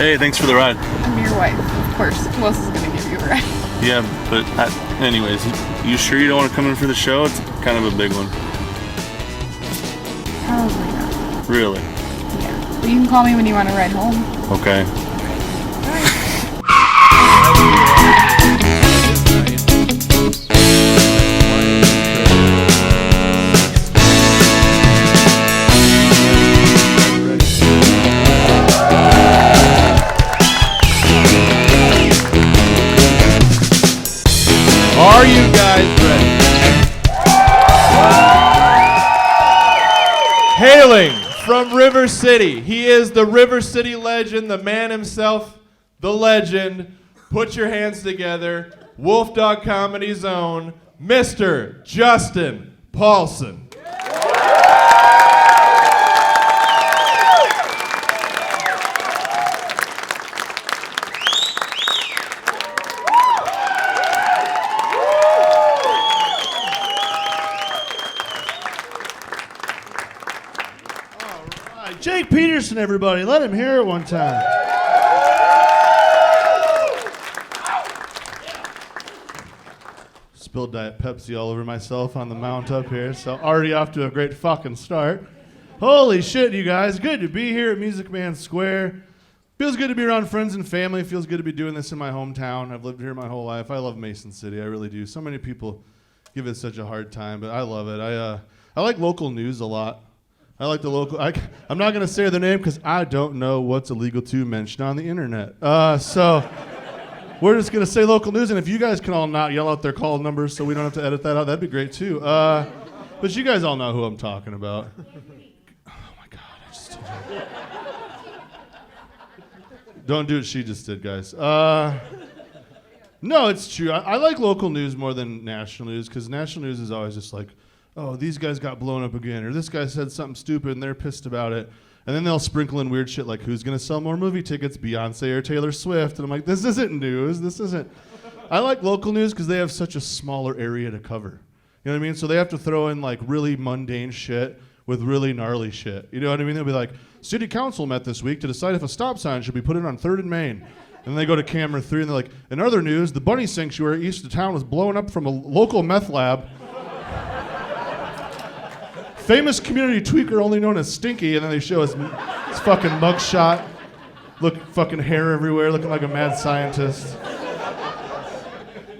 Hey, thanks for the ride. I'm your wife, of course. Who else is going to give you a ride? Yeah, but anyways, you sure you don't want to come in for the show? It's kind of a big one. Probably not. Really? Yeah. But you can call me when you want to ride home. Okay. Are you guys ready? Hailing from River City, he is the River City legend, the man himself, the legend. Put your hands together. Wolf Dog Comedy's own, Mr. Justin Paulsen. Jake Peterson, everybody. Let him hear it one time. Spilled Diet Pepsi all over myself on the mount up here, so already off to a great fucking start. Holy shit, you guys. Good to be here at Music Man Square. Feels good to be around friends and family. Feels good to be doing this in my hometown. I've lived here my whole life. I love Mason City. I really do. So many people give it such a hard time, but I love it. I like local news a lot. I like the local. I'm not going to say the name because I don't know what's illegal to mention on the internet. So we're just going to say local news. And if you guys can all not yell out their call numbers so we don't have to edit that out, that'd be great too. But you guys all know who I'm talking about. Oh my God. I just told you. Don't do what she just did, guys. No, it's true. I like local news more than national news because national news is always just like, oh, these guys got blown up again, or this guy said something stupid and they're pissed about it. And then they'll sprinkle in weird shit like, who's going to sell more movie tickets, Beyonce or Taylor Swift? And I'm like, this isn't news. This isn't. I like local news because they have such a smaller area to cover. You know what I mean? So they have to throw in like really mundane shit with really gnarly shit. You know what I mean? They'll be like, City Council met this week to decide if a stop sign should be put in on 3rd and Main. And then they go to camera 3 and they're like, in other news, the bunny sanctuary east of town was blown up from a local meth lab. Famous community tweaker only known as Stinky, and then they show his fucking mugshot. Look, fucking hair everywhere, looking like a mad scientist.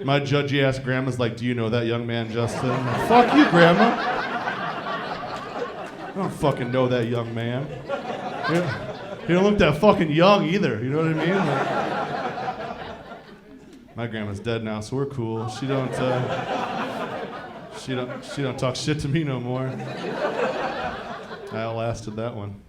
My judgy ass grandma's like, do you know that young man, Justin? I'm like, fuck you, grandma. I don't fucking know that young man. He don't look that fucking young either, you know what I mean? Like, my grandma's dead now, so we're cool. She don't talk shit to me no more. I outlasted that one.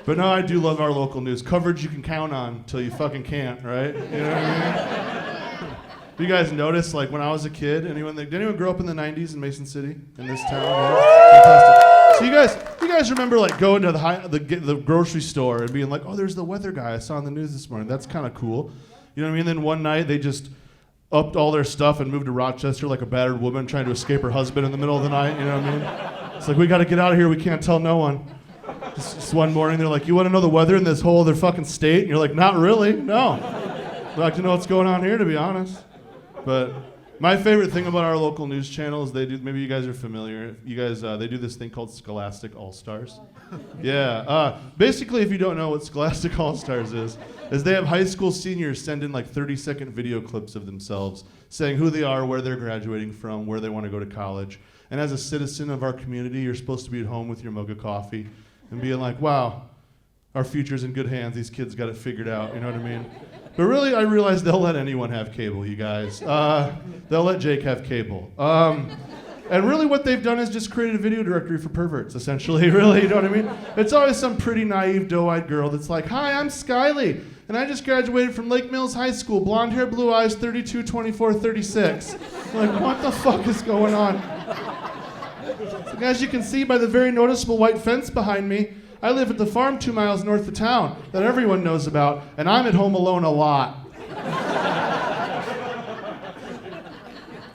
But no, I do love our local news. Coverage you can count on till you fucking can't, right? You know what I mean? Do you guys notice, like when I was a kid, did anyone grow up in the 90s in Mason City, in this town? Yeah? Fantastic. So you guys remember like going to the grocery store and being like, oh, there's the weather guy I saw on the news this morning. That's kind of cool. You know what I mean? Then one night they just upped all their stuff and moved to Rochester like a battered woman trying to escape her husband in the middle of the night, you know what I mean? It's like, we gotta get out of here, we can't tell no one. Just one morning, they're like, you wanna know the weather in this whole other fucking state? And you're like, not really, no. I'd like to know what's going on here, to be honest. But my favorite thing about our local news channel is maybe you guys are familiar, they do this thing called Scholastic All-Stars. Yeah, basically if you don't know what Scholastic All-Stars is they have high school seniors send in like 30-second video clips of themselves saying who they are, where they're graduating from, where they want to go to college. And as a citizen of our community, you're supposed to be at home with your mug of coffee and being like, wow, our future's in good hands. These kids got it figured out, you know what I mean? But really, I realize they'll let anyone have cable, you guys. They'll let Jake have cable. And really what they've done is just created a video directory for perverts, essentially, really, you know what I mean? It's always some pretty naive, doe-eyed girl that's like, hi, I'm Skyly, and I just graduated from Lake Mills High School, blonde hair, blue eyes, 32, 24, 36. Like, what the fuck is going on? So as you can see by the very noticeable white fence behind me, I live at the farm 2 miles north of town that everyone knows about, and I'm at home alone a lot.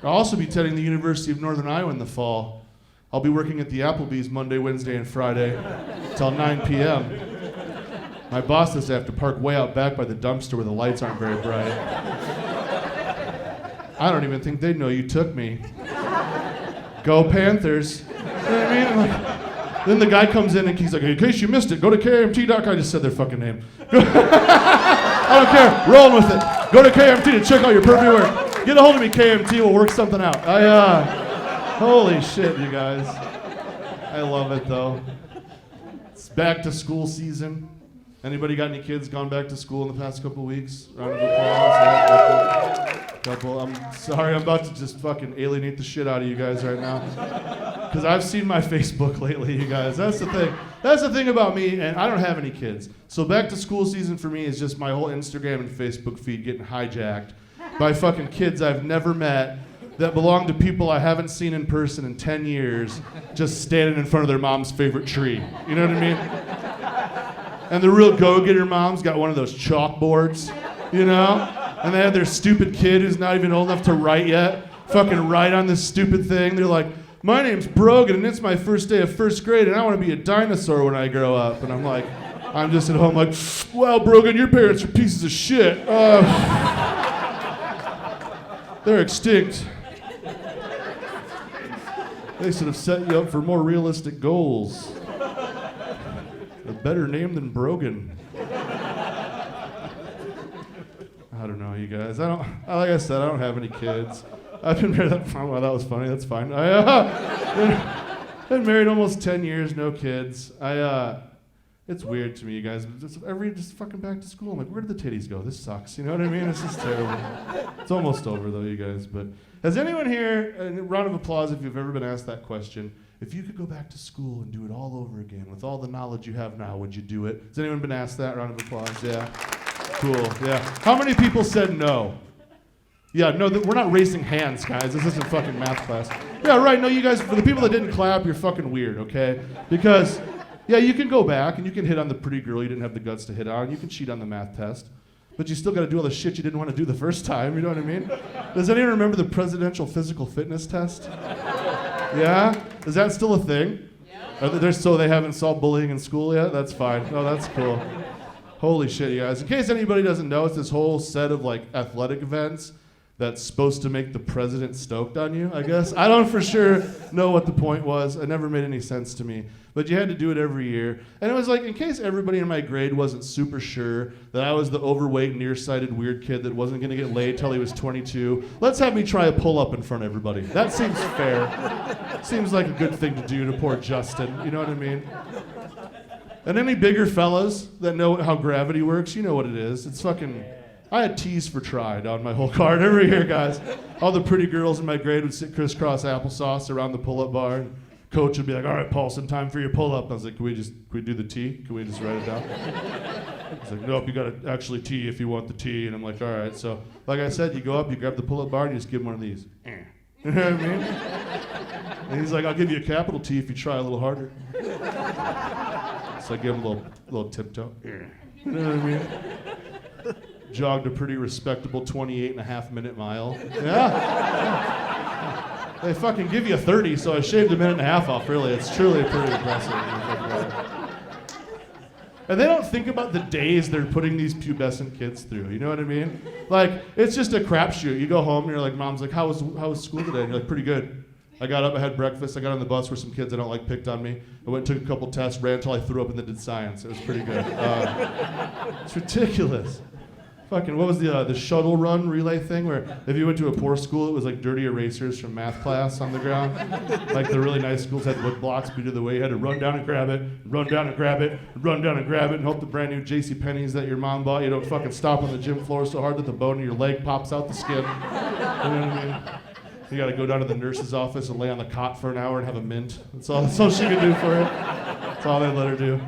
I'll also be attending the University of Northern Iowa in the fall. I'll be working at the Applebee's Monday, Wednesday, and Friday till 9 p.m. My boss does have to park way out back by the dumpster where the lights aren't very bright. I don't even think they'd know you took me. Go Panthers. You know what I mean? Like, then the guy comes in and he's like, in case you missed it, go to KMT.com. I just said their fucking name. I don't care. Rolling with it. Go to KMT to check out your perfect work. Get a hold of me, KMT. We'll work something out. Holy shit, you guys. I love it, though. It's back to school season. Anybody got any kids gone back to school in the past couple weeks? Round of applause. Yeah, couple. I'm sorry, I'm about to just fucking alienate the shit out of you guys right now. Because I've seen my Facebook lately, you guys. That's the thing. That's the thing about me, and I don't have any kids. So back to school season for me is just my whole Instagram and Facebook feed getting hijacked by fucking kids I've never met that belong to people I haven't seen in person in 10 years, just standing in front of their mom's favorite tree. You know what I mean? And the real go-getter moms got one of those chalkboards, you know? And they have their stupid kid who's not even old enough to write yet, fucking write on this stupid thing. They're like, my name's Brogan and it's my first day of first grade and I want to be a dinosaur when I grow up. And I'm like, I'm just at home like, well, Brogan, your parents are pieces of shit. They're extinct. They should have set you up for more realistic goals. A better name than Brogan. I don't know, you guys. Like I said, I don't have any kids. I've been married. Well, that was funny. That's fine. Been married almost 10 years, no kids. It's weird to me, you guys. Just fucking back to school. I'm like, where did the titties go? This sucks. You know what I mean? It's just terrible. It's almost over though, you guys. But has anyone here? A round of applause if you've ever been asked that question. If you could go back to school and do it all over again with all the knowledge you have now, would you do it? Has anyone been asked that? Round of applause. Yeah. Cool. Yeah. How many people said no? Yeah, no, we're not raising hands, guys. This isn't fucking math class. Yeah, right. No, you guys, for the people that didn't clap, you're fucking weird, okay? Because, yeah, you can go back and you can hit on the pretty girl you didn't have the guts to hit on. You can cheat on the math test. But you still got to do all the shit you didn't want to do the first time. You know what I mean? Does anyone remember the presidential physical fitness test? Yeah? Is that still a thing? Yeah. So they haven't solved bullying in school yet? That's fine. No, that's cool. Holy shit, you guys. In case anybody doesn't know, it's this whole set of like athletic events that's supposed to make the president stoked on you, I guess. I don't for sure know what the point was. It never made any sense to me. But you had to do it every year. And it was like, in case everybody in my grade wasn't super sure that I was the overweight, nearsighted, weird kid that wasn't going to get laid till he was 22, let's have me try a pull-up in front of everybody. That seems fair. Seems like a good thing to do to poor Justin. You know what I mean? And any bigger fellas that know how gravity works, you know what it is. It's fucking... I had T's for try down my whole card every year, guys. All the pretty girls in my grade would sit crisscross applesauce around the pull-up bar. And coach would be like, all right, Paulsen, time for your pull-up. I was like, can we do the T? Can we just write it down? He's like, nope, you got to actually T if you want the T. And I'm like, all right. So, like I said, you go up, you grab the pull-up bar, and you just give him one of these. You know what I mean? And he's like, I'll give you a capital T if you try a little harder. So I give him a little tiptoe. You know what I mean? Jogged a pretty respectable 28.5-minute mile. Yeah. They fucking give you 30, so I shaved a minute and a half off, really. It's truly pretty impressive. And they don't think about the days they're putting these pubescent kids through. You know what I mean? Like, it's just a crapshoot. You go home and you're like, Mom's like, how was school today? And you're like, pretty good. I got up, I had breakfast, I got on the bus where some kids I don't like picked on me. I went and took a couple tests, ran until I threw up and then did science. It was pretty good. It's ridiculous. Fucking, what was the shuttle run relay thing where if you went to a poor school, it was like dirty erasers from math class on the ground? Like the really nice schools had wood blocks, but either the way you had to run down and grab it, run down and grab it, run down and grab it, and hope the brand new JCPenney's that your mom bought you don't fucking stop on the gym floor so hard that the bone in your leg pops out the skin. You know what I mean? You gotta go down to the nurse's office and lay on the cot for an hour and have a mint. That's all she could do for it. That's all they let her do.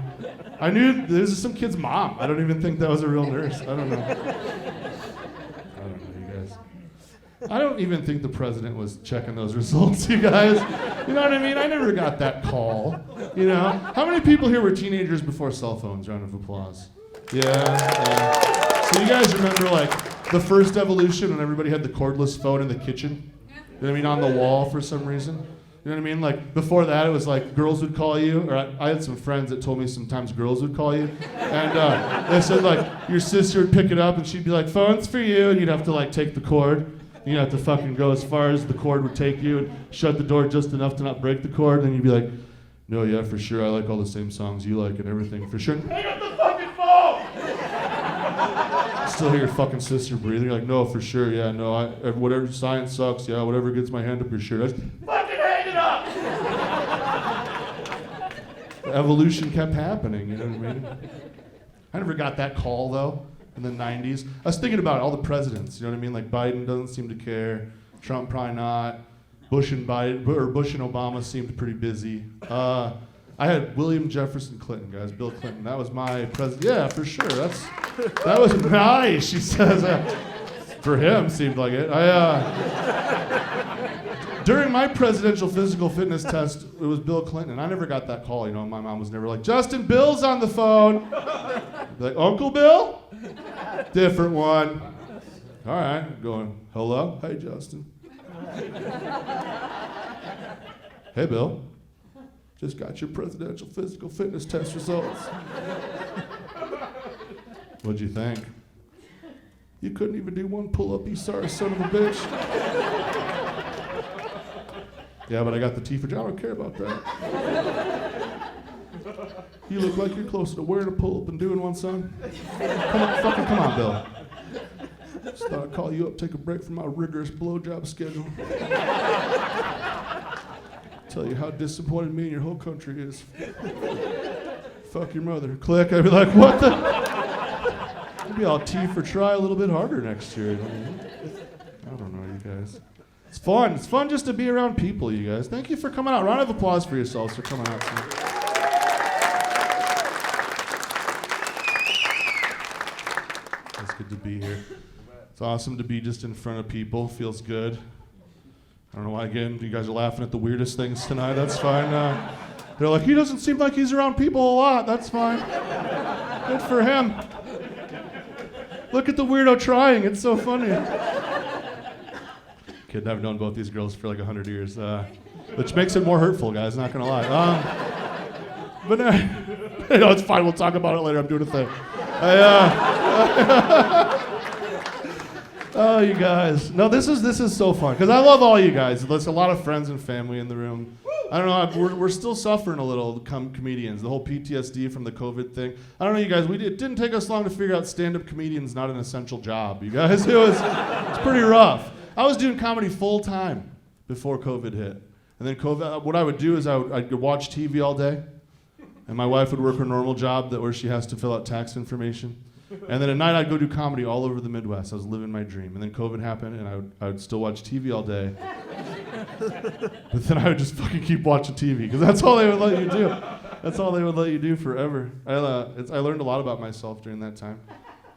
I knew this is some kid's mom. I don't even think that was a real nurse. I don't know, you guys. I don't even think the president was checking those results, you guys. You know what I mean? I never got that call. You know? How many people here were teenagers before cell phones? Round of applause. Yeah. So you guys remember like the first evolution when everybody had the cordless phone in the kitchen? You know what I mean? On the wall for some reason. You know what I mean? Like, before that, it was like girls would call you, or I had some friends that told me sometimes girls would call you, and they said, like, your sister would pick it up, and she'd be like, phone's for you, and you'd have to, like, take the cord. You'd have to fucking go as far as the cord would take you, and shut the door just enough to not break the cord, and then you'd be like, no, yeah, for sure, I like all the same songs you like and everything, for sure. Hang up the fucking phone! Still hear your fucking sister breathing. You're like, no, for sure, yeah, no, whatever, science sucks, yeah, whatever gets my hand up your shirt. Fucking hang it up! Evolution kept happening, you know what I mean? I never got that call, though, in the 90s. I was thinking about all the presidents, you know what I mean? Like, Biden doesn't seem to care, Trump probably not, Bush and Obama seemed pretty busy. I had William Jefferson Clinton, guys, Bill Clinton. That was my president. Yeah, for sure. That was nice, she says. For him, seemed like it. During my presidential physical fitness test, it was Bill Clinton. I never got that call, you know. My mom was never like, Justin, Bill's on the phone. I'd be like, Uncle Bill? Different one. All right, going, hello? Hey, Justin. Hey, Bill. Just got your presidential physical fitness test results. What'd you think? You couldn't even do one pull-up, you sorry son of a bitch. Yeah, but I got the T for job. I don't care about that. You look like you're closer to wearing a pull-up than doing one, son. Come on, Bill. Just thought I'd call you up, take a break from my rigorous blowjob schedule. Tell you how disappointed me and your whole country is. Fuck your mother. Click. I'd be like, what the? Maybe I'll T for try a little bit harder next year. I don't know, you guys. It's fun. It's fun just to be around people, you guys. Thank you for coming out. Round of applause for yourselves for coming out tonight. It's good to be here. It's awesome to be just in front of people. Feels good. I don't know why, again, you guys are laughing at the weirdest things tonight. That's fine. They're like, he doesn't seem like he's around people a lot. That's fine. Good for him. Look at the weirdo trying. It's so funny. Kid, I've known both these girls for like 100 years, which makes it more hurtful, guys, not gonna lie. But you know, it's fine. We'll talk about it later. I'm doing a thing. Oh, you guys. No, this is so fun, because I love all you guys. There's a lot of friends and family in the room. I don't know, we're still suffering a little, comedians, the whole PTSD from the COVID thing. I don't know, you guys, it didn't take us long to figure out stand-up comedian's not an essential job, you guys. It's pretty rough. I was doing comedy full-time before COVID hit. And then COVID, what I would do is I'd watch TV all day, and my wife would work her normal job where she has to fill out tax information. And then at night, I'd go do comedy all over the Midwest. I was living my dream. And then COVID happened, and I would still watch TV all day. But then I would just fucking keep watching TV, because that's all they would let you do. That's all they would let you do forever. I learned a lot about myself during that time.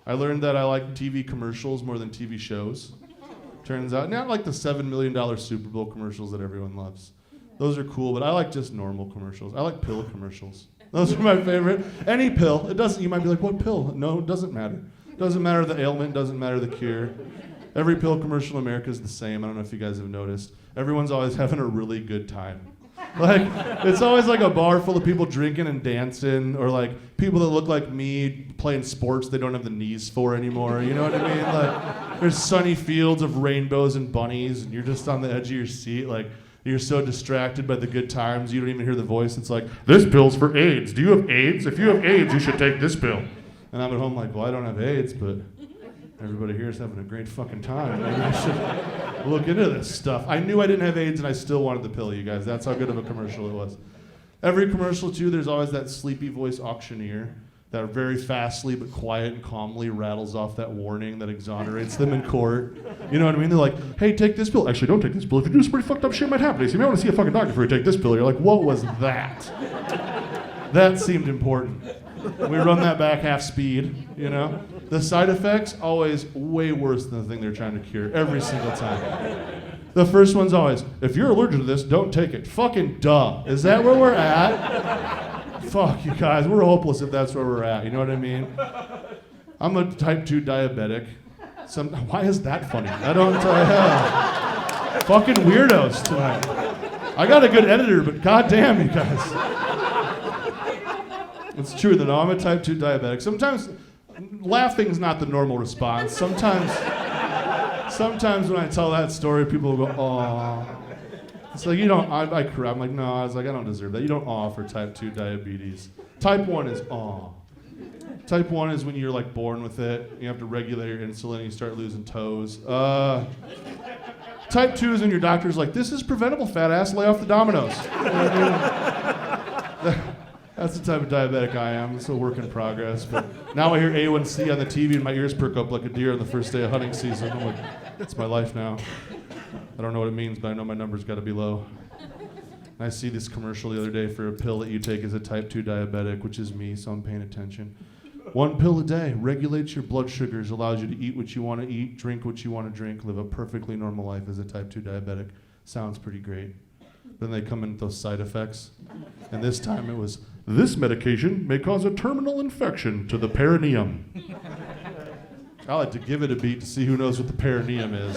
I learned that I like TV commercials more than TV shows. Turns out, not like the $7 million Super Bowl commercials that everyone loves. Those are cool, but I like just normal commercials. I like pill commercials. Those are my favorite. Any pill. It doesn't. You might be like, what pill? No, it doesn't matter. Doesn't matter the ailment. Doesn't matter the cure. Every pill commercial in America is the same. I don't know if you guys have noticed. Everyone's always having a really good time. Like, it's always like a bar full of people drinking and dancing, or like people that look like me playing sports they don't have the knees for anymore. You know what I mean? Like, there's sunny fields of rainbows and bunnies, and you're just on the edge of your seat, like. You're so distracted by the good times, you don't even hear the voice. It's like, this pill's for AIDS. Do you have AIDS? If you have AIDS, you should take this pill. And I'm at home like, well, I don't have AIDS, but everybody here is having a great fucking time. Maybe I should look into this stuff. I knew I didn't have AIDS, and I still wanted the pill, you guys. That's how good of a commercial it was. Every commercial, too, there's always that sleepy voice auctioneer that very fastly but quiet and calmly rattles off that warning that exonerates them in court. You know what I mean? They're like, hey, take this pill. Actually, don't take this pill. If you do some pretty fucked up shit might happen. So you may want to see a fucking doctor before you take this pill. You're like, what was that? That seemed important. We run that back half speed, you know? The side effects, always way worse than the thing they're trying to cure, every single time. The first one's always, if you're allergic to this, don't take it. Fucking duh. Is that where we're at? Fuck, you guys, we're hopeless if that's where we're at, you know what I mean? I'm a type 2 diabetic. Why is that funny? I don't, fucking weirdos tonight. I got a good editor, but goddamn, you guys. It's true that I'm a type 2 diabetic. Sometimes laughing's not the normal response. Sometimes when I tell that story, people will go, "Aw." It's like, you don't, I cry. I'm like, no, I was like, I don't deserve that. You don't aw for type 2 diabetes. Type 1 is aw. Type 1 is when you're like born with it. You have to regulate your insulin and you start losing toes. Type 2 is when your doctor's like, this is preventable, fat ass, lay off the dominoes. That's the type of diabetic I am. It's a work in progress. But now I hear A1C on the TV and my ears perk up like a deer on the first day of hunting season. I'm like, it's my life now. I don't know what it means, but I know my number's got to be low. And I see this commercial the other day for a pill that you take as a type 2 diabetic, which is me, so I'm paying attention. 1 pill a day regulates your blood sugars, allows you to eat what you want to eat, drink what you want to drink, live a perfectly normal life as a type 2 diabetic. Sounds pretty great. Then they come in with those side effects. And this time it was, this medication may cause a terminal infection to the perineum. I like to give it a beat to see who knows what the perineum is.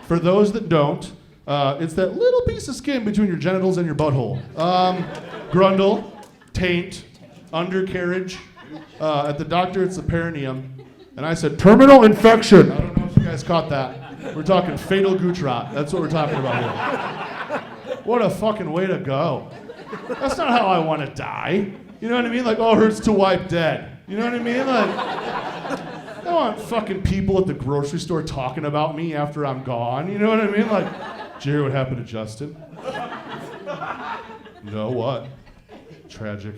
For those that don't, it's that little piece of skin between your genitals and your butthole. Grundle, taint, undercarriage. At the doctor, it's the perineum. And I said, terminal infection. I don't know if you guys caught that. We're talking fatal Gujarat. That's what we're talking about here. What a fucking way to go. That's not how I want to die. You know what I mean? Like, oh, hurts to wipe dead. You know what I mean? Like, I don't want fucking people at the grocery store talking about me after I'm gone. You know what I mean? Like, did you hear what happened to Justin? No, what? Tragic.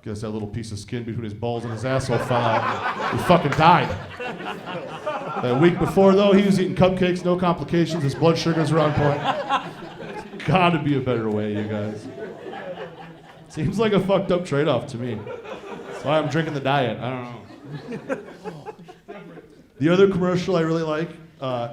Guess that little piece of skin between his balls and his asshole fell out. He fucking died. That week before, though, he was eating cupcakes, no complications. His blood sugars were on point. Gotta be a better way, you guys. Seems like a fucked up trade-off to me. That's why I'm drinking the diet. I don't know. The other commercial I really like,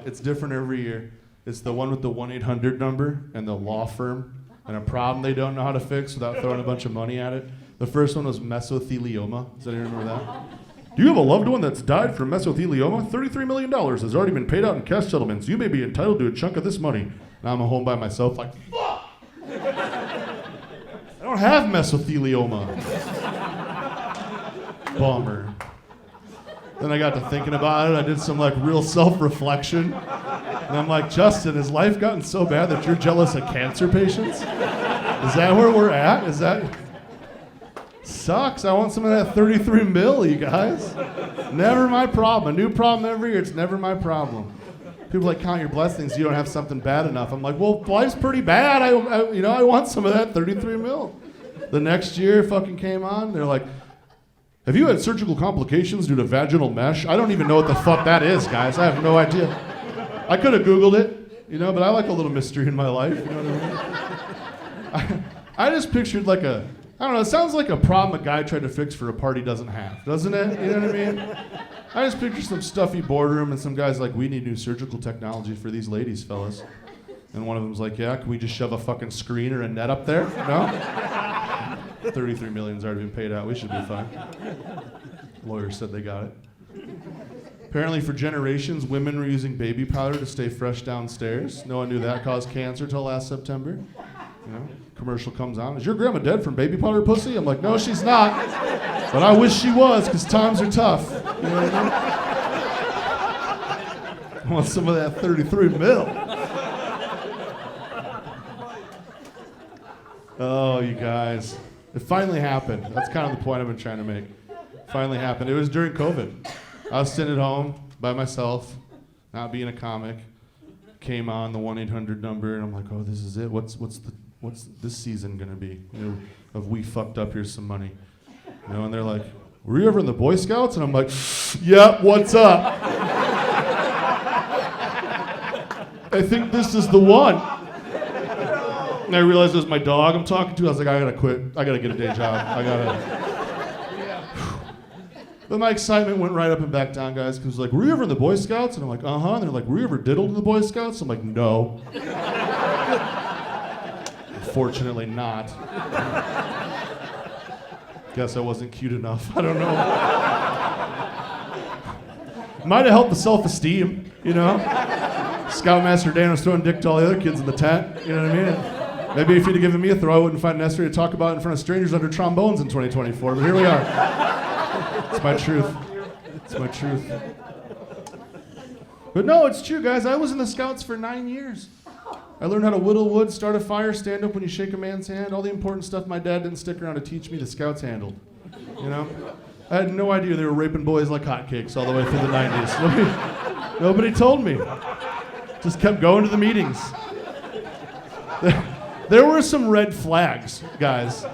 it's different every year. It's the one with the 1-800 number and the law firm and a problem they don't know how to fix without throwing a bunch of money at it. The first one was mesothelioma. Does anyone remember that? Do you have a loved one that's died from mesothelioma? $33 million has already been paid out in cash settlements. You may be entitled to a chunk of this money. Now I'm home by myself like, fuck! I don't have mesothelioma. Bummer. Then I got to thinking about it. I did some like real self-reflection. And I'm like, Justin, has life gotten so bad that you're jealous of cancer patients? Is that where we're at? Is that... Sucks. I want some of that 33 mil, you guys. Never my problem. A new problem every year. It's never my problem. People like, count your blessings. You don't have something bad enough. I'm like, well, life's pretty bad. I want some of that 33 mil. The next year fucking came on. They're like, have you had surgical complications due to vaginal mesh? I don't even know what the fuck that is, guys. I have no idea. I could have Googled it, but I like a little mystery in my life. You know what I mean? I just pictured like a, I don't know, it sounds like a problem a guy tried to fix for a part he doesn't have, doesn't it? You know what I mean? I just picture some stuffy boardroom and some guys like, we need new surgical technology for these ladies, fellas. And one of them's like, yeah, can we just shove a fucking screen or a net up there? No? 33 million's already been paid out. We should be fine. Lawyers said they got it. Apparently for generations, women were using baby powder to stay fresh downstairs. No one knew that caused cancer till last September. Commercial comes on. Is your grandma dead from baby powder pussy? I'm like, no, she's not. But I wish she was, because times are tough. You know what I mean? I want some of that 33 mil. Oh, you guys. It finally happened. That's kind of the point I've been trying to make. Finally happened. It was during COVID. I was sitting at home by myself, not being a comic. Came on the 1-800 number, and I'm like, oh, this is it. What's this season gonna be? Of we fucked up, here's some money. And they're like, were you ever in the Boy Scouts? And I'm like, yep, what's up? I think this is the one. And I realized it was my dog I'm talking to. I was like, I gotta quit. I gotta get a day job. But my excitement went right up and back down, guys, because like, were you ever in the Boy Scouts? And I'm like, uh-huh. And they're like, were you ever diddled in the Boy Scouts? I'm like, no. Unfortunately not. Guess I wasn't cute enough. I don't know. Might have helped the self-esteem, Just Scoutmaster Dan was throwing dick to all the other kids in the tent. You know what I mean? Maybe if you'd have given me a throw, I wouldn't find it necessary to talk about it in front of strangers under trombones in 2024. But here we are. It's my truth. It's my truth. But no, it's true, guys. I was in the Scouts for 9 years. I learned how to whittle wood, start a fire, stand up when you shake a man's hand. All the important stuff my dad didn't stick around to teach me, the Scouts handled. You know? I had no idea they were raping boys like hotcakes all the way through the 90s. Nobody told me. Just kept going to the meetings. There were some red flags, guys.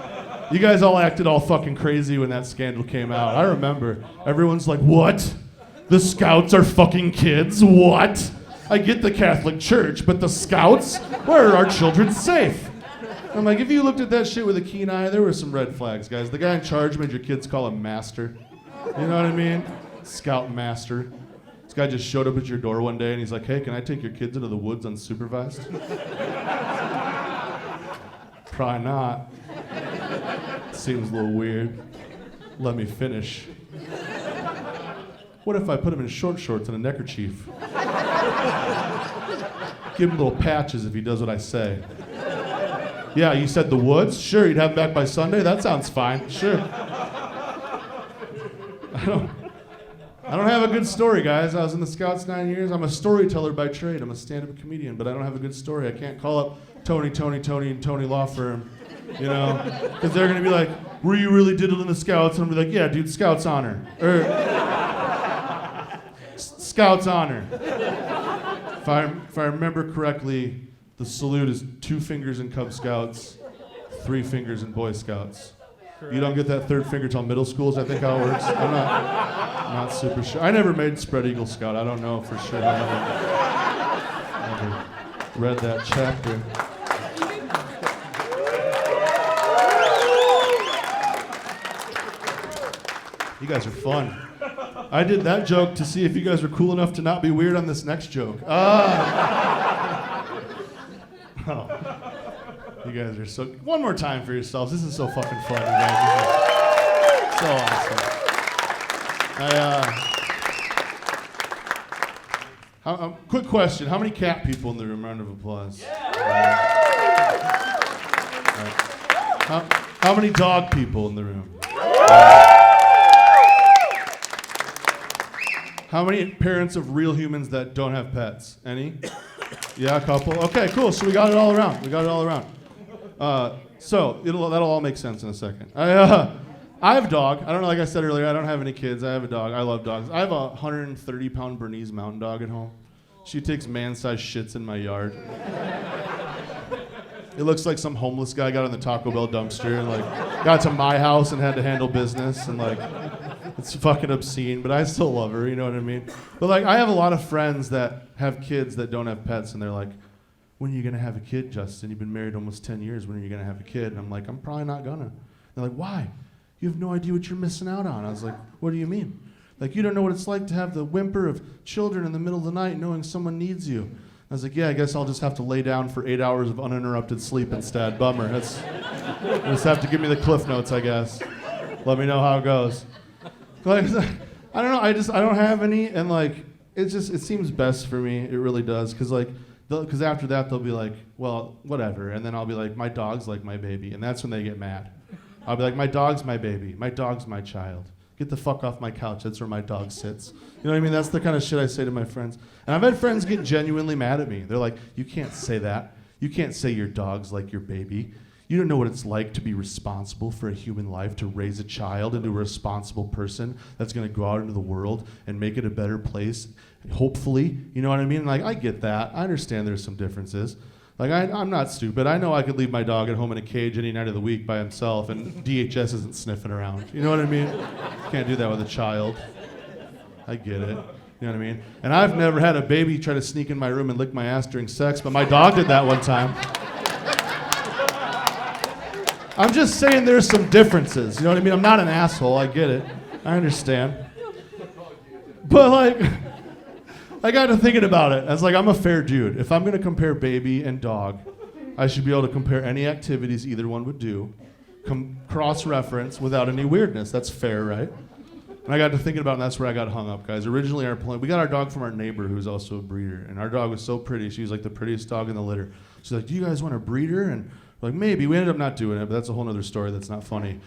You guys all acted all fucking crazy when that scandal came out. I remember. Everyone's like, what? The Scouts are fucking kids? What? I get the Catholic Church, but the Scouts? Where are our children safe? I'm like, if you looked at that shit with a keen eye, there were some red flags, guys. The guy in charge made your kids call him master. You know what I mean? Scout master. This guy just showed up at your door one day and he's like, hey, can I take your kids into the woods unsupervised? Probably not. Seems a little weird. Let me finish. What if I put him in short shorts and a neckerchief? Give him little patches if he does what I say. Yeah, you said the woods? Sure, you'd have him back by Sunday? That sounds fine. Sure. I don't have a good story, guys. I was in the Scouts 9 years. I'm a storyteller by trade. I'm a stand-up comedian, but I don't have a good story. I can't call up Tony, and Tony Law Firm, you know, because they're going to be like, were you really diddled in the Scouts? And I'm going to be like, yeah, dude, Scouts honor. Scouts honor. If I remember correctly, the salute is 2 fingers in Cub Scouts, 3 fingers in Boy Scouts. You don't get that 3rd finger till middle school, is I think how it works. I'm not super sure. I never made Spread Eagle Scout. I don't know for sure. I never read that chapter. You guys are fun. I did that joke to see if you guys were cool enough to not be weird on this next joke. Oh. You guys are so... One more time for yourselves. This is so fucking fun, you guys. This is so awesome. Quick question. How many cat people in the room? Round of applause. How many dog people in the room? How many parents of real humans that don't have pets? Any? Yeah, a couple. Okay, cool. So we got it all around. That'll all make sense in a second. I have a dog. I don't know, like I said earlier, I don't have any kids. I have a dog. I love dogs. I have a 130-pound Bernese Mountain Dog at home. She takes man-sized shits in my yard. It looks like some homeless guy got on the Taco Bell dumpster and like got to my house and had to handle business and like it's fucking obscene, but I still love her, you know what I mean? But like I have a lot of friends that have kids that don't have pets and they're like, when are you gonna have a kid, Justin? You've been married almost 10 years, when are you gonna have a kid? And I'm like, I'm probably not gonna. They're like, why? You have no idea what you're missing out on. I was like, what do you mean? Like, you don't know what it's like to have the whimper of children in the middle of the night knowing someone needs you. I was like, yeah, I guess I'll just have to lay down for 8 hours of uninterrupted sleep instead. Bummer. You just have to give me the Cliff Notes, I guess. Let me know how it goes. Like, I don't know. I don't have any, and like, it seems best for me. It really does, because after that they'll be like, well, whatever, and then I'll be like, my dog's like my baby, and that's when they get mad. I'll be like, my dog's my baby. My dog's my child. Get the fuck off my couch. That's where my dog sits. You know what I mean? That's the kind of shit I say to my friends. And I've had friends get genuinely mad at me. They're like, you can't say that. You can't say your dog's like your baby. You don't know what it's like to be responsible for a human life, to raise a child into a responsible person that's going to go out into the world and make it a better place, hopefully. You know what I mean? Like, I get that. I understand there's some differences. Like, I'm not stupid. I know I could leave my dog at home in a cage any night of the week by himself and DHS isn't sniffing around. You know what I mean? Can't do that with a child. I get it. You know what I mean? And I've never had a baby try to sneak in my room and lick my ass during sex, but my dog did that one time. I'm just saying there's some differences. You know what I mean? I'm not an asshole. I get it. I understand. But, like... I got to thinking about it. I was like, I'm a fair dude. If I'm going to compare baby and dog, I should be able to compare any activities either one would do, cross-reference without any weirdness. That's fair, right? And I got to thinking about it, and that's where I got hung up, guys. Originally, we got our dog from our neighbor who's also a breeder. And our dog was so pretty. She was like the prettiest dog in the litter. She's like, do you guys want a breeder? And we're like, maybe. We ended up not doing it, but that's a whole other story that's not funny.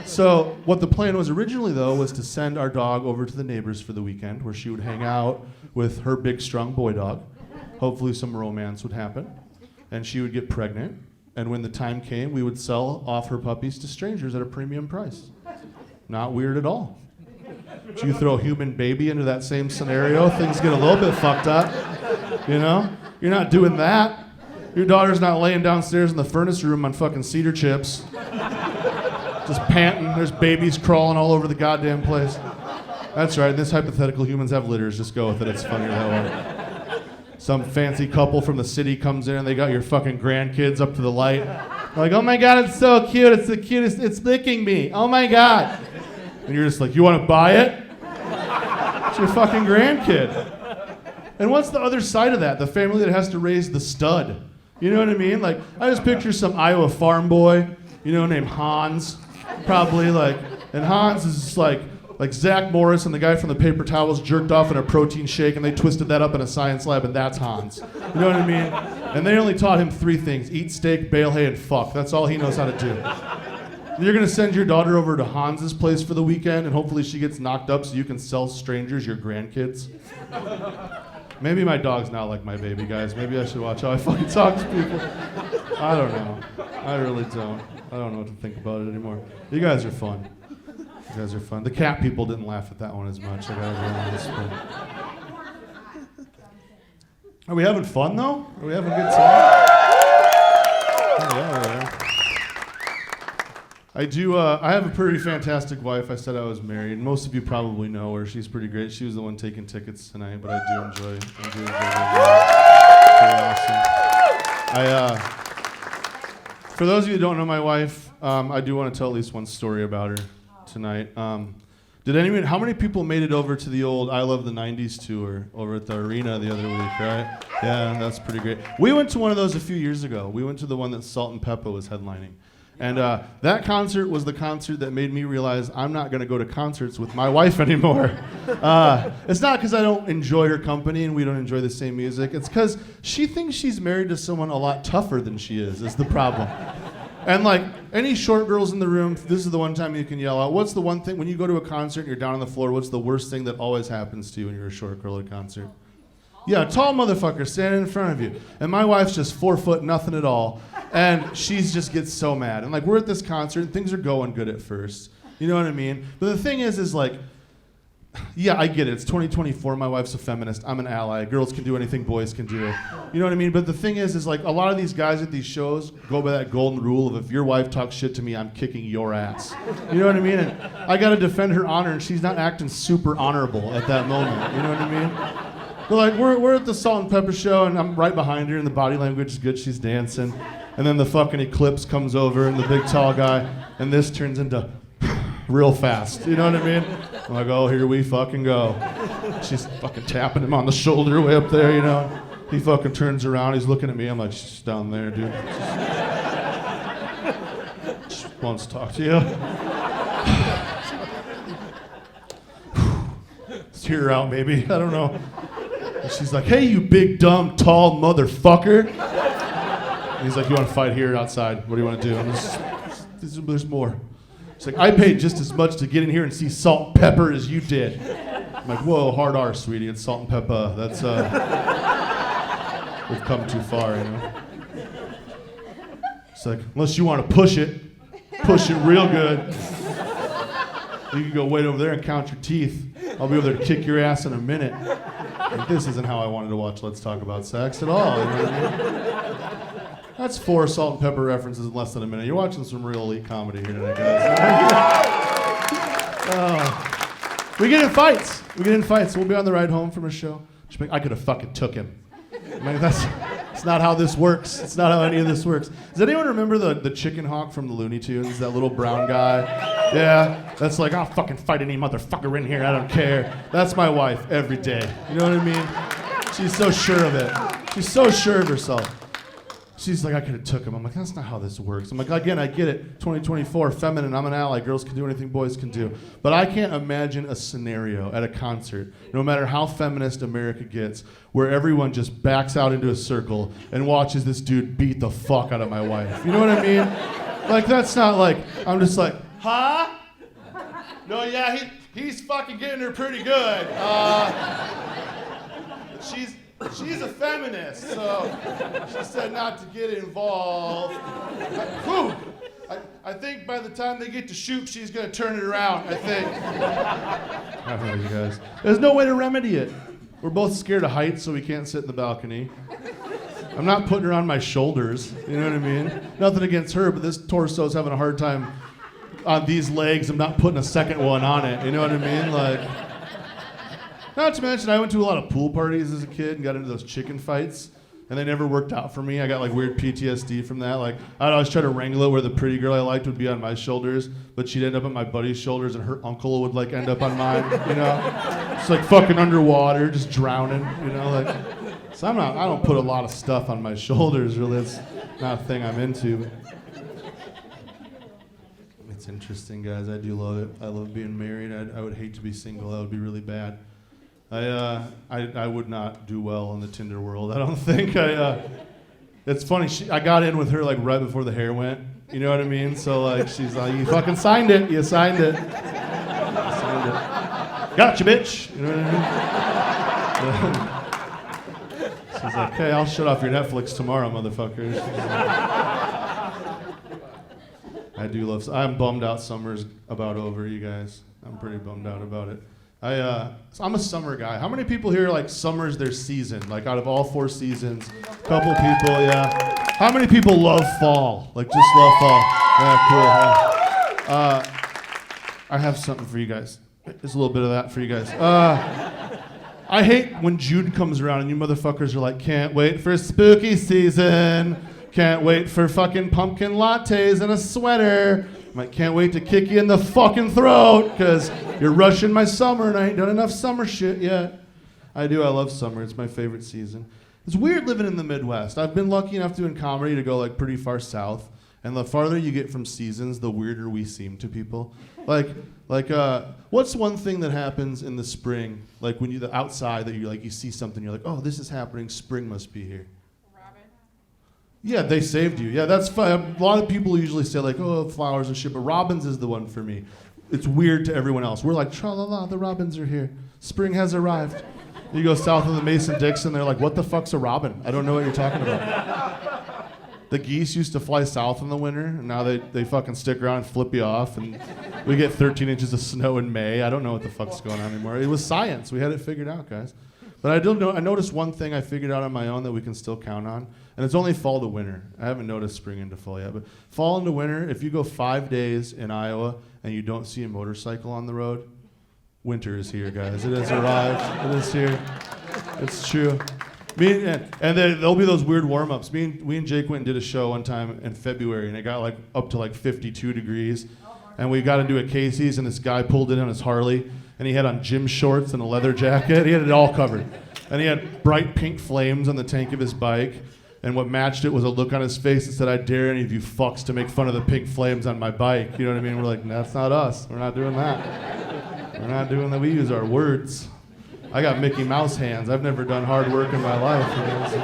So what the plan was originally, though, was to send our dog over to the neighbors for the weekend, where she would hang out with her big, strong boy dog. Hopefully some romance would happen. And she would get pregnant. And when the time came, we would sell off her puppies to strangers at a premium price. Not weird at all. But you throw a human baby into that same scenario, things get a little bit fucked up. You know? You're not doing that. Your daughter's not laying downstairs in the furnace room on fucking cedar chips. Just panting. There's babies crawling all over the goddamn place. That's right. In this hypothetical, humans have litters. Just go with it. It's funnier that way. Some fancy couple from the city comes in and they got your fucking grandkids up to the light. They're like, oh my God, it's so cute. It's the cutest. It's licking me. Oh my God. And you're just like, you want to buy it? It's your fucking grandkid. And what's the other side of that? The family that has to raise the stud. You know what I mean? Like, I just picture some Iowa farm boy, you know, named Hans. Probably like, and Hans is just like Zach Morris and the guy from the paper towels jerked off in a protein shake and they twisted that up in a science lab and that's Hans. You know what I mean? And they only taught him 3 things: eat steak, bale hay, and fuck. That's all he knows how to do. You're gonna send your daughter over to Hans's place for the weekend and hopefully she gets knocked up so you can sell strangers your grandkids. Maybe my dog's not like my baby, guys. Maybe I should watch how I fucking talk to people. I don't know. I really don't. I don't know what to think about it anymore. You guys are fun. You guys are fun. The cat people didn't laugh at that one as much. I gotta be honest. Are we having fun though? Are we having a good time? Oh, yeah, we are. I have a pretty fantastic wife. I said I was married. Most of you probably know her. She's pretty great. She was the one taking tickets tonight, but I do enjoy it. Pretty awesome. For those of you who don't know my wife, I do want to tell at least one story about her tonight. How many people made it over to the old I Love the 90s tour over at the arena the other week, right? Yeah, that's pretty great. We went to one of those a few years ago. We went to the one that Salt and Peppa was headlining. And that concert was the concert that made me realize I'm not going to go to concerts with my wife anymore. It's not because I don't enjoy her company and we don't enjoy the same music. It's because she thinks she's married to someone a lot tougher than she is the problem. And like any short girls in the room, this is the one time you can yell out, what's the one thing, when you go to a concert and you're down on the floor, what's the worst thing that always happens to you when you're a short girl at a concert? Yeah, a tall motherfucker standing in front of you. And my wife's just 4 foot, nothing at all. And she just gets so mad. And like, we're at this concert and things are going good at first. You know what I mean? But the thing is like, yeah, I get it. It's 2024. My wife's a feminist. I'm an ally. Girls can do anything boys can do. You know what I mean? But the thing is like, a lot of these guys at these shows go by that golden rule of if your wife talks shit to me, I'm kicking your ass. You know what I mean? And I got to defend her honor, and she's not acting super honorable at that moment. You know what I mean? But like, we're at the Salt and Pepper show, and I'm right behind her, and the body language is good. She's dancing. And then the fucking eclipse comes over, and the big tall guy, and this turns into real fast. You know what I mean? I'm like, oh, here we fucking go. She's fucking tapping him on the shoulder way up there, you know? He fucking turns around, he's looking at me. I'm like, she's down there, dude. She wants to talk to you. Let's hear her out, maybe. I don't know. And she's like, hey, you big, dumb, tall motherfucker. And he's like, you want to fight here or outside? What do you want to do? And there's more. She's like, I paid just as much to get in here and see Salt and Pepper as you did. I'm like, whoa, hard R, sweetie. It's Salt and Pepper. That's, we've come too far, you know? It's like, unless you want to push it real good. You can go wait over there and count your teeth. I'll be over there to kick your ass in a minute. Like, this isn't how I wanted to watch Let's Talk About Sex at all. You know what I mean? That's 4 Salt and Pepper references in less than a minute. You're watching some real elite comedy here tonight, guys. We get in fights. We'll be on the ride home from a show. I could have fucking took him. I mean, that's not how this works. It's not how any of this works. Does anyone remember the chicken hawk from the Looney Tunes? That little brown guy? Yeah. That's like, I'll fucking fight any motherfucker in here. I don't care. That's my wife every day. You know what I mean? She's so sure of it. She's so sure of herself. She's like, I could have took him. I'm like, that's not how this works. I'm like, again, I get it. 2024, feminine, I'm an ally. Girls can do anything boys can do. But I can't imagine a scenario at a concert, no matter how feminist America gets, where everyone just backs out into a circle and watches this dude beat the fuck out of my wife. You know what I mean? Like, that's not like, I'm just like, huh? No, yeah, he's fucking getting her pretty good. She's a feminist, so she said not to get involved. I think by the time they get to shoot, she's gonna turn it around, I think. I don't know, you guys. There's no way to remedy it. We're both scared of heights, so we can't sit in the balcony. I'm not putting her on my shoulders, you know what I mean? Nothing against her, but this torso's having a hard time on these legs. I'm not putting a second one on it, you know what I mean? Like, not to mention, I went to a lot of pool parties as a kid and got into those chicken fights, and they never worked out for me. I got like weird PTSD from that. Like, I'd always try to wrangle it where the pretty girl I liked would be on my shoulders, but she'd end up on my buddy's shoulders, and her uncle would like end up on mine, you know? It's like fucking underwater, just drowning, you know? Like, so I don't put a lot of stuff on my shoulders, really. It's not a thing I'm into. It's interesting, guys. I do love it. I love being married. I would hate to be single. That would be really bad. I would not do well in the Tinder world. I don't think it's funny. I got in with her like right before the hair went. You know what I mean? So like she's like, you fucking signed it. You signed it. Gotcha, bitch. You know what I mean? She's like, hey, I'll shut off your Netflix tomorrow, motherfuckers. I'm bummed out summer's about over, you guys. I'm pretty bummed out about it. I'm a summer guy. How many people here like summer's their season? Like out of all 4 seasons, couple people, yeah. How many people love fall? Like just love fall? Yeah, cool. Yeah. I have something for you guys. There's a little bit of that for you guys. I hate when June comes around and you motherfuckers are like, can't wait for spooky season. Can't wait for fucking pumpkin lattes and a sweater. I can't wait to kick you in the fucking throat because you're rushing my summer and I ain't done enough summer shit yet. I love summer. It's my favorite season. It's weird living in the Midwest. I've been lucky enough doing comedy to go like pretty far south, and the farther you get from seasons, the weirder we seem to people. Like, what's one thing that happens in the spring, like when you're outside that you see something, you're like, oh, this is happening, spring must be here. Yeah, they saved you. Yeah, that's fine. A lot of people usually say like, oh, flowers and shit, but robins is the one for me. It's weird to everyone else. We're like, tra-la-la, the robins are here. Spring has arrived. You go south of the Mason-Dixon, they're like, what the fuck's a robin? I don't know what you're talking about. The geese used to fly south in the winter, and now they fucking stick around and flip you off, and we get 13 inches of snow in May. I don't know what the fuck's going on anymore. It was science. We had it figured out, guys. But I noticed one thing I figured out on my own that we can still count on, and it's only fall to winter. I haven't noticed spring into fall yet, but fall into winter, if you go 5 days in Iowa and you don't see a motorcycle on the road, winter is here, guys. It has arrived. It is here. It's true. There'll be those weird warm-ups. We and Jake went and did a show one time in February, and it got like up to like 52 degrees, and we got into a Casey's, and this guy pulled in on his Harley, and he had on gym shorts and a leather jacket. He had it all covered. And he had bright pink flames on the tank of his bike. And what matched it was a look on his face that said, I dare any of you fucks to make fun of the pink flames on my bike. You know what I mean? We're like, that's not us. We're not doing that. We're not doing that. We use our words. I got Mickey Mouse hands. I've never done hard work in my life. You know, so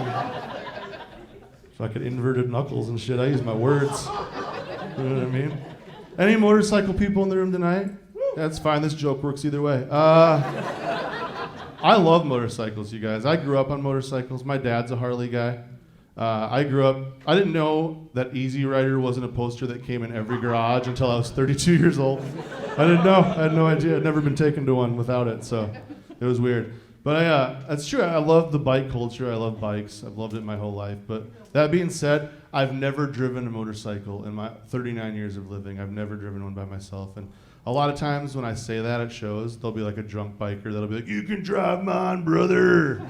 fucking inverted knuckles and shit. I use my words. You know what I mean? Any motorcycle people in the room tonight? That's fine. This joke works either way. I love motorcycles, you guys. I grew up on motorcycles. My dad's a Harley guy. I didn't know that Easy Rider wasn't a poster that came in every garage until I was 32 years old. I didn't know. I had no idea. I'd never been taken to one without it, so it was weird. But that's true. I love the bike culture. I love bikes. I've loved it my whole life. But that being said, I've never driven a motorcycle in my 39 years of living. I've never driven one by myself. And a lot of times when I say that at shows, there'll be like a drunk biker that'll be like, you can drive mine, brother.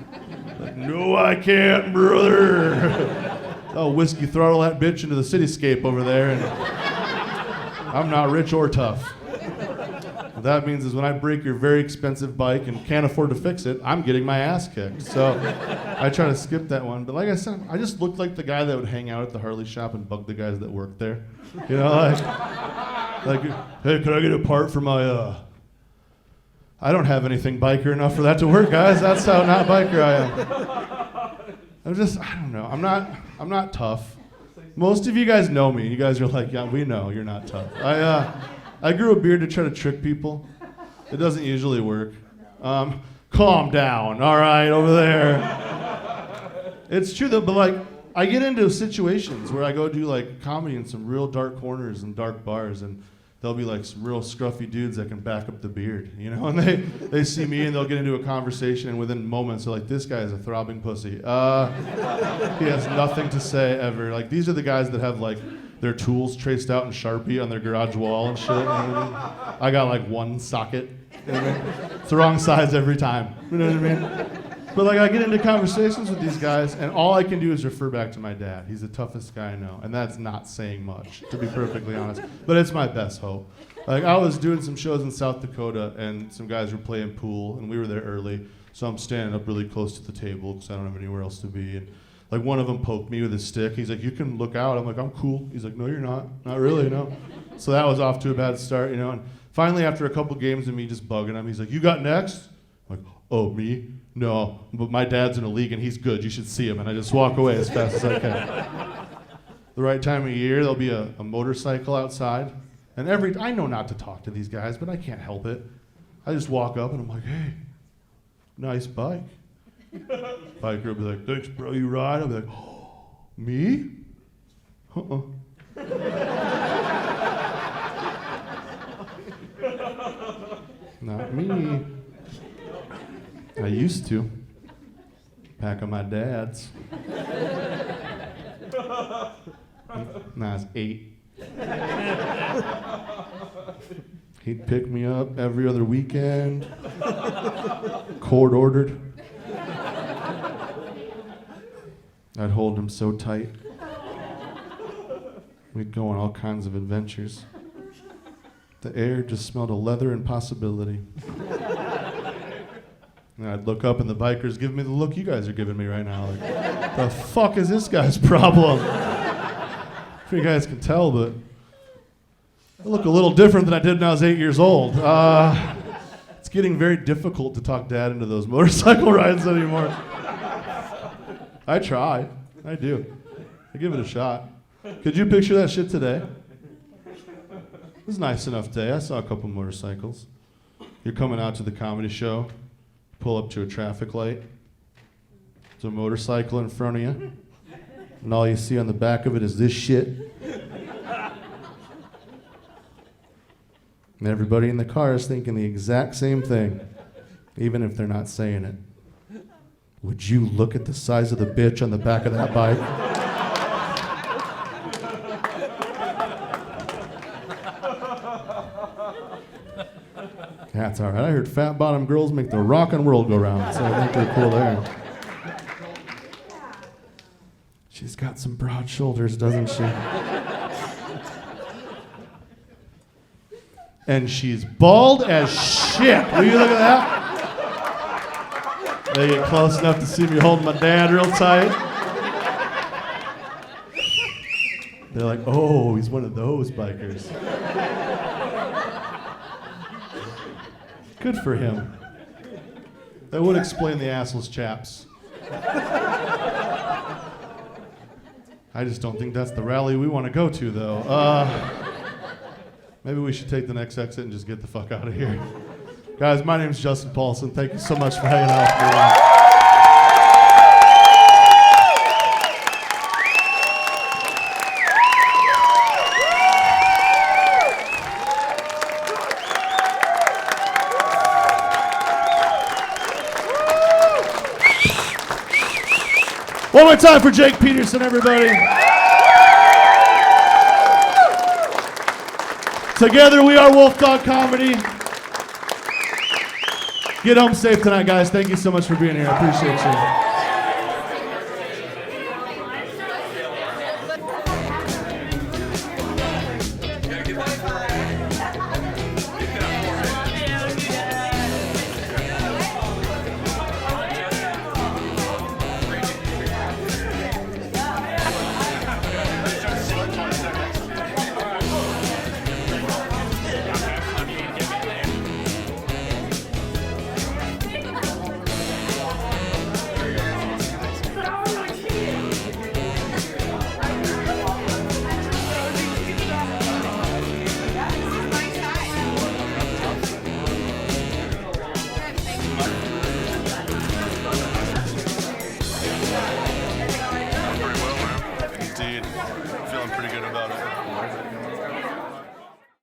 Like, no, I can't, brother. Oh, whiskey throttle that bitch into the cityscape over there. And I'm not rich or tough. What that means is when I break your very expensive bike and can't afford to fix it, I'm getting my ass kicked. So I try to skip that one. But like I said, I just looked like the guy that would hang out at the Harley shop and bug the guys that work there. You know, like, hey, could I get a part for my, I don't have anything biker enough for that to work, guys. That's how not biker I am. I don't know. I'm not tough. Most of you guys know me. You guys are like, yeah, we know you're not tough. I grew a beard to try to trick people. It doesn't usually work. Calm down, all right, over there. It's true though, but like, I get into situations where I go do like comedy in some real dark corners and dark bars, and there'll be like some real scruffy dudes that can back up the beard, you know? And they see me and they'll get into a conversation, and within moments they're like, this guy is a throbbing pussy. He has nothing to say ever. Like, these are the guys that have like their tools traced out in Sharpie on their garage wall and shit. You know what I mean? I got like one socket. You know what I mean? It's the wrong size every time. You know what I mean? But like, I get into conversations with these guys, and all I can do is refer back to my dad. He's the toughest guy I know, and that's not saying much, to be perfectly honest. But it's my best hope. Like, I was doing some shows in South Dakota, and some guys were playing pool, and we were there early, so I'm standing up really close to the table because I don't have anywhere else to be. And like, one of them poked me with his stick. He's like, "You can look out." I'm like, "I'm cool." He's like, "No, you're not. Not really, no." So that was off to a bad start, you know. And finally, after a couple games of me just bugging him, he's like, "You got next?" I'm like, "Oh, me? No, but my dad's in a league and he's good. You should see him." And I just walk away as fast as I can. The right time of year, there'll be a motorcycle outside. And I know not to talk to these guys, but I can't help it. I just walk up and I'm like, "Hey, nice bike." Biker will be like, "Thanks, bro, you ride?" I'll be like, "Oh, me? Uh-uh." Not me. I used to. Back on my dad's. When I was 8. He'd pick me up every other weekend. Court ordered. I'd hold him so tight. We'd go on all kinds of adventures. The air just smelled of leather and possibility. And I'd look up and the bikers give me the look you guys are giving me right now. Like, the fuck is this guy's problem? If you guys can tell, but I look a little different than I did when I was 8 years old. It's getting very difficult to talk Dad into those motorcycle rides anymore. I try. I do. I give it a shot. Could you picture that shit today? It was a nice enough day. I saw a couple motorcycles. You're coming out to the comedy show, pull up to a traffic light. There's a motorcycle in front of you, and all you see on the back of it is this shit. And everybody in the car is thinking the exact same thing, even if they're not saying it. Would you look at the size of the bitch on the back of that bike? That's all right. I heard fat bottom girls make the rockin' world go round, so I think they're cool there. She's got some broad shoulders, doesn't she? And she's bald as shit. Will you look at that? They get close enough to see me holding my dad real tight. They're like, "Oh, he's one of those bikers." Good for him. That would explain the assless chaps. I just don't think that's the rally we want to go to, though. Maybe we should take the next exit and just get the fuck out of here. Guys, my name's Justin Paulsen. Thank you so much for hanging out with me. One more time for Jake Peterson, everybody. Together we are Wolf Dog Comedy. Get home safe tonight, guys. Thank you so much for being here. I appreciate you.